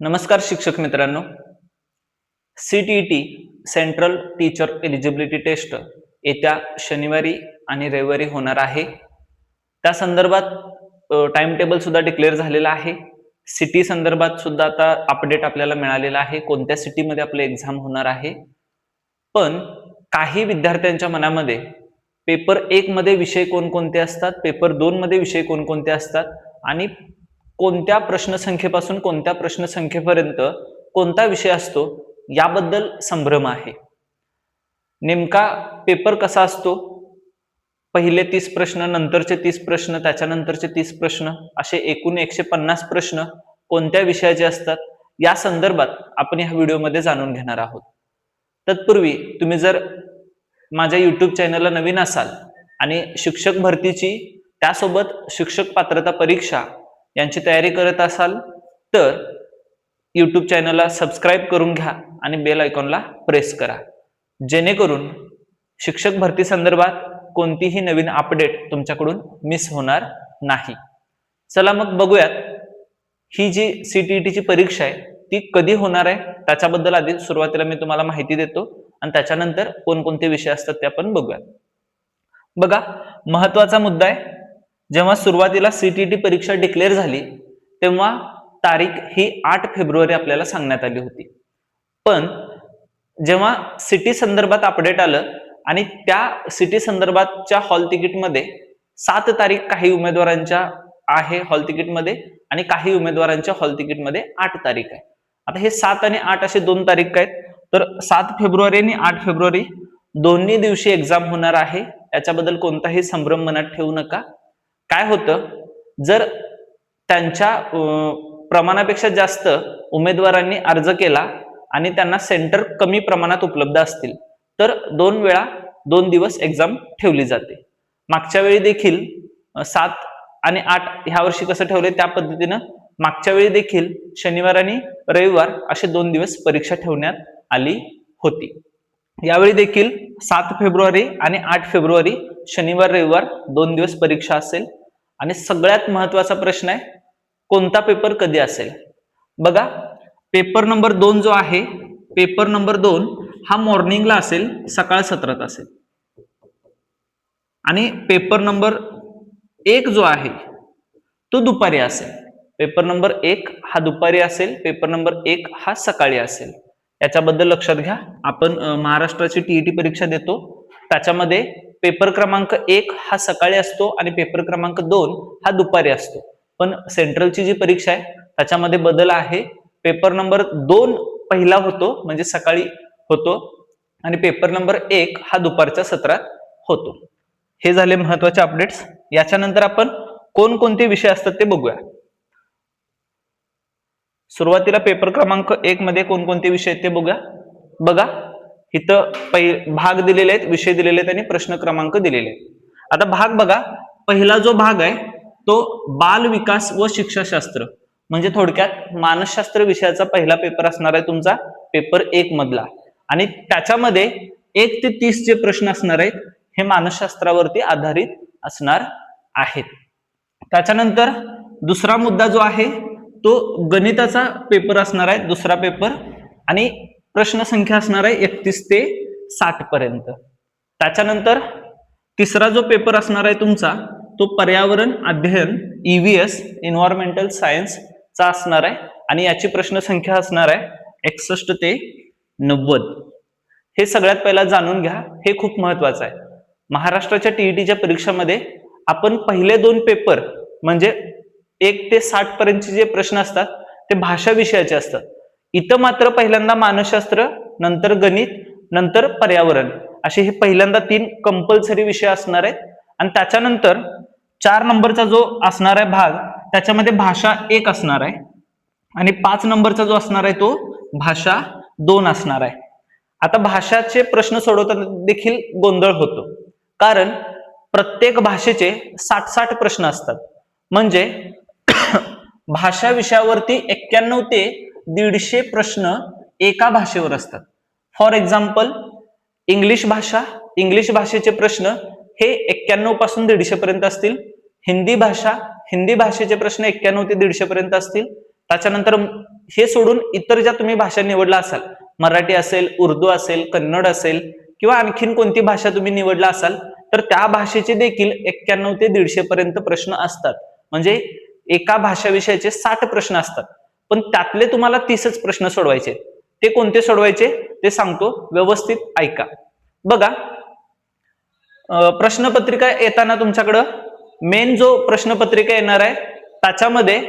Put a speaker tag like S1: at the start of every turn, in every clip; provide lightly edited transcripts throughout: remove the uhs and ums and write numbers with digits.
S1: नमस्कार शिक्षक मित्रांनो. CTET central teacher eligibility test येत्या शनिवारी आणि रविवारी होणार आहे. त्या संदर्भात टाइम टेबल सुद्धा डिक्लेअर झालेला आहे. सिटी संदर्भात सुद्धा आता अपडेट आपल्याला मिळालेला आहे, कोणत्या सिटीमध्ये आपलं एक्झाम होणार आहे. पण काही विद्यार्थ्यांच्या मनामध्ये पेपर 1 मध्ये विषय कोणकोणते असतात, पेपर 2 मध्ये विषय कोणकोणते असतात आणि कोणत्या प्रश्नसंख्येपासून कोणत्या प्रश्नसंख्येपर्यंत कोणता विषय असतो याबद्दल संभ्रम आहे. नेमका पेपर कसा असतो, पहिले 30 प्रश्न, नंतरचे 30 प्रश्न, त्याच्यानंतरचे 30 प्रश्न, असे एकूण 150 प्रश्न कोणत्या विषयाचे असतात या संदर्भात आपण या व्हिडिओमध्ये जाणून घेणार आहोत. तत्पूर्वी तुम्ही जर माझ्या YouTube चॅनलला नवीन असाल आणि शिक्षक भरतीची त्यासोबत शिक्षक पात्रता परीक्षा यांची तयारी करत असाल तर YouTube चॅनलला सबस्क्राईब करून घ्या आणि बेल आयकॉनला प्रेस करा, जेणेकरून शिक्षक भरती संदर्भात कोणतीही नवीन अपडेट तुमच्याकडून मिस होणार नाही. चला मग बघूयात, ही जी CTET ची परीक्षा आहे ती कधी होणार आहे त्याच्याबद्दल आधी सुरुवातीला मी तुम्हाला माहिती देतो आणि त्याच्यानंतर कोणकोणते विषय असतात ते आपण बघूयात. बघा, महत्वाचा मुद्दा आहे, जेव्हा सुरुवातीला CTET परीक्षा डिक्लेअर झाली तेव्हा तारीख ही 8 फेब्रुवारी आपल्याला सांगण्यात आली होती. पण जेव्हा सिटी संदर्भात अपडेट आलं आणि त्या सिटी संदर्भातच्या हॉल तिकीटमध्ये 7 तारीख काही उमेदवारांच्या आहे हॉल तिकीटमध्ये आणि काही उमेदवारांच्या हॉल तिकीटमध्ये 8 तारीख आहे. आता हे 7 आणि 8 असे 2 तारीख आहेत, तर 7 फेब्रुवारी आणि 8 फेब्रुवारी दोन्ही दिवशी एक्झाम होणार आहे. याच्याबद्दल कोणताही संभ्रम मनात ठेवू नका. काय होतं, जर त्यांच्या प्रमाणापेक्षा जास्त उमेदवारांनी अर्ज केला आणि त्यांना सेंटर कमी प्रमाणात उपलब्ध असतील तर 2 वेळा 2 दिवस एक्झाम ठेवली जाते. मागच्या वेळी देखील 7 आणि 8 ह्या वर्षी कसं ठेवले त्या पद्धतीनं मागच्या वेळी देखील शनिवार आणि रविवार असे 2 दिवस परीक्षा ठेवण्यात आली होती. यावेळी देखील 7 फेब्रुवारी आणि 8 फेब्रुवारी शनिवार रविवार 2 दिवस परीक्षा असेल. आणि सगळ्यात महत्वाचा प्रश्न आहे, कोणता पेपर कधी असेल. बघा, पेपर नंबर 2 जो आहे, पेपर नंबर 2 हा मॉर्निंगला असेल, सकाळ सत्रात असेल. आणि पेपर नंबर 1 जो आहे तो दुपारी असेल. पेपर नंबर 1 हा दुपारी असेल, पेपर नंबर 1 हा सकाळी असेल. याच्याबद्दल लक्षात घ्या. आपण महाराष्ट्राची TET परीक्षा देतो, त्याच्यामध्ये पेपर क्रमांक 1 हा सकाळी असतो आणि पेपर क्रमांक 2 हा दुपारी असतो. पण सेंट्रलची जी परीक्षा आहे त्याच्यामध्ये बदल आहे. पेपर नंबर 2 पहिला होतो म्हणजे सकाळी होतो आणि पेपर नंबर 1 हा दुपारच्या सत्रात होतो. हे झाले महत्वाचे अपडेट्स. याच्यानंतर आपण कोणकोणते विषय असतात ते बघूया. सुरुवातीला पेपर क्रमांक 1 मध्ये कोणकोणते विषय आहेत ते बघूया. बघा, इथं भाग दिलेले आहेत, विषय दिलेले आहेत आणि प्रश्न क्रमांक दिलेले आहेत. आता भाग बघा, पहिला जो भाग आहे तो बाल विकास व शिक्षाशास्त्र म्हणजे थोडक्यात मानसशास्त्र विषयाचा पहिला पेपर असणार आहे तुमचा, पेपर 1 मधला. आणि त्याच्यामध्ये 1 ते 30 जे प्रश्न असणार आहेत हे मानसशास्त्रावरती आधारित असणार आहेत. त्याच्यानंतर दुसरा मुद्दा जो आहे तो गणिताचा पेपर असणार आहे, दुसरा पेपर, आणि प्रश्न संख्या असणार आहे 31 ते 60 पर्यंत. त्याच्यानंतर तिसरा जो पेपर असणार आहे तुमचा तो पर्यावरण अध्ययन EVS एन्व्हायरमेंटल सायन्स चा असणार आहे आणि याची प्रश्न संख्या असणार आहे 61 ते 90. हे सगळ्यात पहिला जाणून घ्या, हे खूप महत्वाचं आहे. महाराष्ट्राच्या TETच्या परीक्षामध्ये आपण पहिले 2 पेपर म्हणजे 1 ते 60 पर्यंतचे जे प्रश्न असतात ते भाषा विषयाचे असतात. इथं मात्र पहिल्यांदा मानसशास्त्र, नंतर गणित, नंतर पर्यावरण असे हे पहिल्यांदा 3 कंपल्सरी विषय असणार आहेत. आणि त्याच्यानंतर 4 नंबरचा जो असणार आहे भाग त्याच्यामध्ये भाषा 1 असणार आहे आणि 5 नंबरचा जो असणार आहे तो भाषा 2 असणार आहे. आता भाषाचे प्रश्न सोडवताना देखील गोंधळ होतो, कारण प्रत्येक भाषेचे 60 प्रश्न असतात. म्हणजे भाषा विषयावरती 91 ते 150 प्रश्न एका भाषेवर असतात. फॉर एक्झाम्पल, इंग्लिश भाषेचे प्रश्न हे 91 पासून 150 पर्यंत असतील. हिंदी भाषेचे प्रश्न 91 ते 150 पर्यंत असतील. त्याच्यानंतर हे सोडून इतर ज्या तुम्ही भाषा निवडला असाल, मराठी असेल, उर्दू असेल, कन्नड असेल किंवा आणखीन कोणती भाषा तुम्ही निवडला असाल, तर त्या भाषेचे देखील 91 ते 150 पर्यंत प्रश्न असतात. म्हणजे एका भाषा विषयाचे 60 प्रश्न असतात, पण त्यातले तुम्हाला 30च प्रश्न सोडवायचे. ते कोणते सोडवायचे ते सांगतो, व्यवस्थित ऐका. बघा, प्रश्नपत्रिका येताना तुमच्याकडं मेन जो प्रश्नपत्रिका येणार आहे त्याच्यामध्ये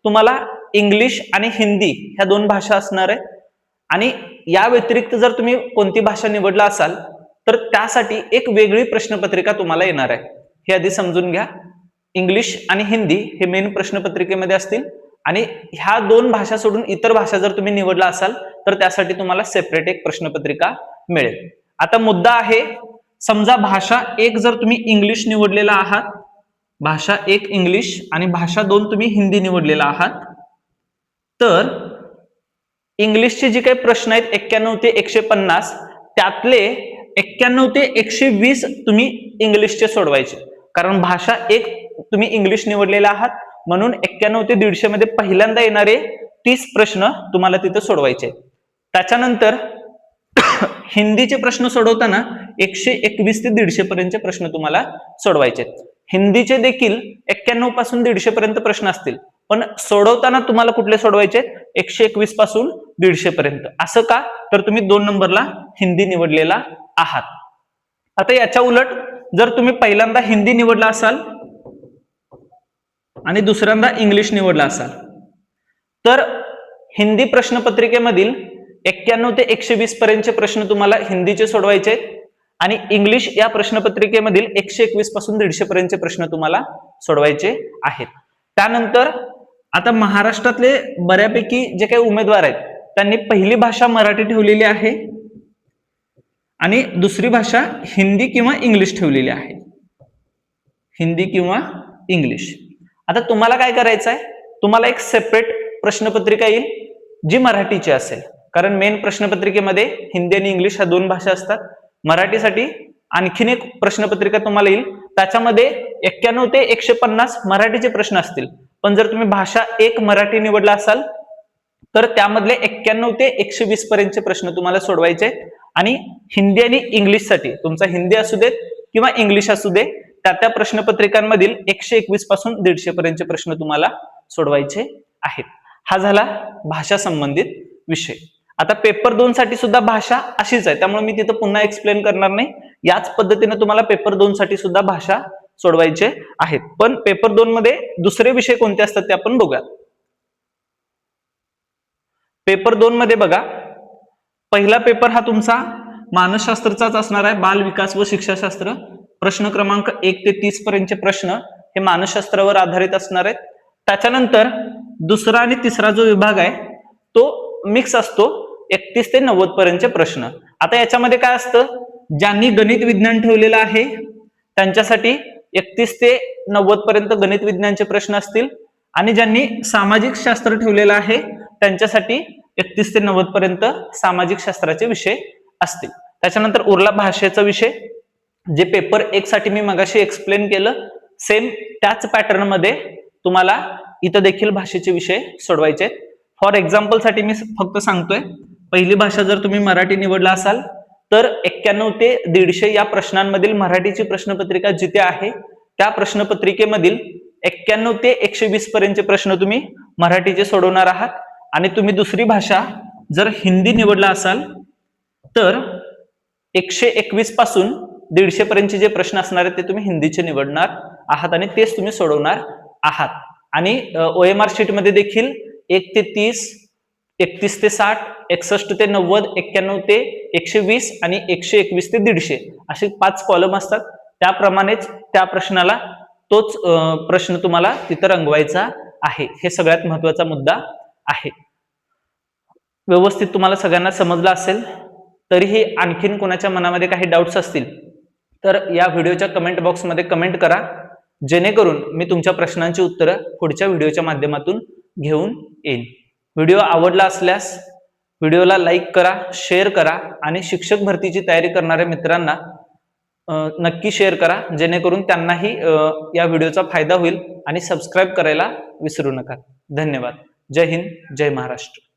S1: तुम्हाला इंग्लिश आणि हिंदी ह्या 2 भाषा असणार आहे. आणि या व्यतिरिक्त जर तुम्ही कोणती भाषा निवडला असाल तर त्यासाठी एक वेगळी प्रश्नपत्रिका तुम्हाला येणार आहे. हे आधी समजून घ्या. इंग्लिश आणि हिंदी हे मेन प्रश्नपत्रिकेमध्ये असतील आणि ह्या 2 भाषा सोडून इतर भाषा जर तुम्ही निवडला असाल तर त्यासाठी तुम्हाला सेपरेट एक प्रश्नपत्रिका मिळेल. आता मुद्दा आहे, समजा भाषा 1 जर तुम्ही इंग्लिश निवडलेला आहात, भाषा 1 इंग्लिश आणि भाषा 2 तुम्ही हिंदी निवडलेला आहात, तर इंग्लिशचे जे काही प्रश्न आहेत 91 ते 150, त्यातले 91 ते 120 तुम्ही इंग्लिशचे सोडवायचे. कारण भाषा 1 तुम्ही इंग्लिश निवडलेला आहात, म्हणून 91 ते 150 मध्ये पहिल्यांदा येणारे 30 प्रश्न तुम्हाला तिथे सोडवायचे. त्याच्यानंतर हिंदीचे प्रश्न सोडवताना 121 ते 150 पर्यंतचे प्रश्न तुम्हाला सोडवायचे. हिंदीचे देखील 91 पासून 150 पर्यंत प्रश्न असतील, पण सोडवताना तुम्हाला कुठले सोडवायचे, 121 पासून 150 पर्यंत. असं का, तर तुम्ही 2 नंबरला हिंदी निवडलेला आहात. आता याच्या उलट जर तुम्ही पहिल्यांदा हिंदी निवडला असाल आणि दुसऱ्यांदा इंग्लिश निवडला असाल, तर हिंदी प्रश्नपत्रिकेमधील 91 ते 120 पर्यंतचे प्रश्न तुम्हाला हिंदीचे सोडवायचे आणि इंग्लिश या प्रश्नपत्रिकेमधील 121 पासून 150 पर्यंतचे प्रश्न तुम्हाला सोडवायचे आहेत. त्यानंतर आता महाराष्ट्रातले बऱ्यापैकी जे काही उमेदवार आहेत त्यांनी पहिली भाषा मराठी ठेवलेली आहे आणि दुसरी भाषा हिंदी किंवा इंग्लिश ठेवलेली आहे. हिंदी किंवा इंग्लिश. आता तुम्हाला काय करायचं आहे, तुम्हाला एक सेपरेट प्रश्नपत्रिका येईल जी मराठीची असेल. कारण मेन प्रश्नपत्रिकेमध्ये हिंदी आणि इंग्लिश ह्या 2 भाषा असतात. मराठीसाठी आणखीन एक प्रश्नपत्रिका तुम्हाला येईल, त्याच्यामध्ये 91 ते 150 मराठीचे प्रश्न असतील. पण जर तुम्ही भाषा 1 मराठी निवडला असाल तर त्यामधले 91 ते 120 पर्यंतचे प्रश्न तुम्हाला सोडवायचे. आणि हिंदी आणि इंग्लिशसाठी तुमचा हिंदी असू देत किंवा इंग्लिश असू दे, त्या प्रश्नपत्रिकांमधील 121 पासून 150 पर्यंतचे प्रश्न तुम्हाला सोडवायचे आहेत. हा झाला भाषा संबंधित विषय. आता पेपर 2 साठी सुद्धा भाषा अशीच आहे, त्यामुळे मी तिथं पुन्हा एक्सप्लेन करणार नाही. याच पद्धतीने तुम्हाला पेपर 2 साठी सुद्धा भाषा सोडवायचे आहेत. पण पेपर 2 मध्ये दुसरे विषय कोणते असतात ते आपण बघूया. पेपर 2 मध्ये बघा, पहिला पेपर हा तुमचा मानसशास्त्राचाच असणार आहे, बाल विकास व शिक्षाशास्त्र. प्रश्न क्रमांक 1 ते 30 पर्यंतचे प्रश्न हे मानसशास्त्रावर आधारित असणार आहेत. त्याच्यानंतर दुसरा आणि तिसरा जो विभाग आहे तो मिक्स असतो, 31 ते 90 पर्यंतचे प्रश्न. आता याच्यामध्ये काय असतं, ज्यांनी गणित विज्ञान ठेवलेलं आहे त्यांच्यासाठी 31 ते 90 पर्यंत गणित विज्ञानचे प्रश्न असतील आणि ज्यांनी सामाजिक शास्त्र ठेवलेलं आहे त्यांच्यासाठी 31 ते 90 पर्यंत सामाजिक शास्त्राचे विषय असतील. त्याच्यानंतर उरला भाषेचा विषय, जे पेपर 1 साठी मी मगाशी एक्सप्लेन केलं, सेम त्याच पॅटर्न मध्ये तुम्हाला इथं देखील भाषेचे विषय सोडवायचे. फॉर एक्झाम्पल साठी मी फक्त सांगतोय, पहिली भाषा जर तुम्ही मराठी निवडला असाल तर 91 ते 150 या प्रश्नांमधील मराठीची प्रश्नपत्रिका जिथे आहे त्या प्रश्नपत्रिकेमधील 91 ते 120 पर्यंतचे प्रश्न तुम्ही मराठीचे सोडवणार आहात. आणि तुम्ही दुसरी भाषा जर हिंदी निवडला असाल तर 121 पासून 150 पर्यंतचे जे प्रश्न असणार आहेत ते तुम्ही हिंदीचे निवडणार आहात आणि तेच तुम्ही सोडवणार आहात. आणि OMR शीट मध्ये देखील 1 ते 30, 31 ते 60, 61 ते 90, 91 ते 120 आणि 121 ते 150 असे 5 कॉलम असतात. त्याप्रमाणेच त्या प्रश्नाला तोच प्रश्न तुम्हाला तिथं रंगवायचा आहे. हे सगळ्यात महत्वाचा मुद्दा आहे. व्यवस्थित तुम्हाला सगळ्यांना समजलं असेल. तरीही आणखीन कोणाच्या मनामध्ये काही डाऊट्स असतील तर या व्हिडिओच्या कमेंट बॉक्समध्ये कमेंट करा, जेणेकरून मी तुमच्या प्रश्नांची उत्तरं पुढच्या व्हिडिओच्या माध्यमातून घेऊन येईन. व्हिडिओ आवडला असल्यास व्हिडिओला लाईक करा, शेअर करा आणि शिक्षक भरतीची तयारी करणाऱ्या मित्रांना नक्की शेअर करा, जेणेकरून त्यांनाही या व्हिडिओचा फायदा होईल. आणि सबस्क्राईब करायला विसरू नका. धन्यवाद. जय हिंद, जय महाराष्ट्र.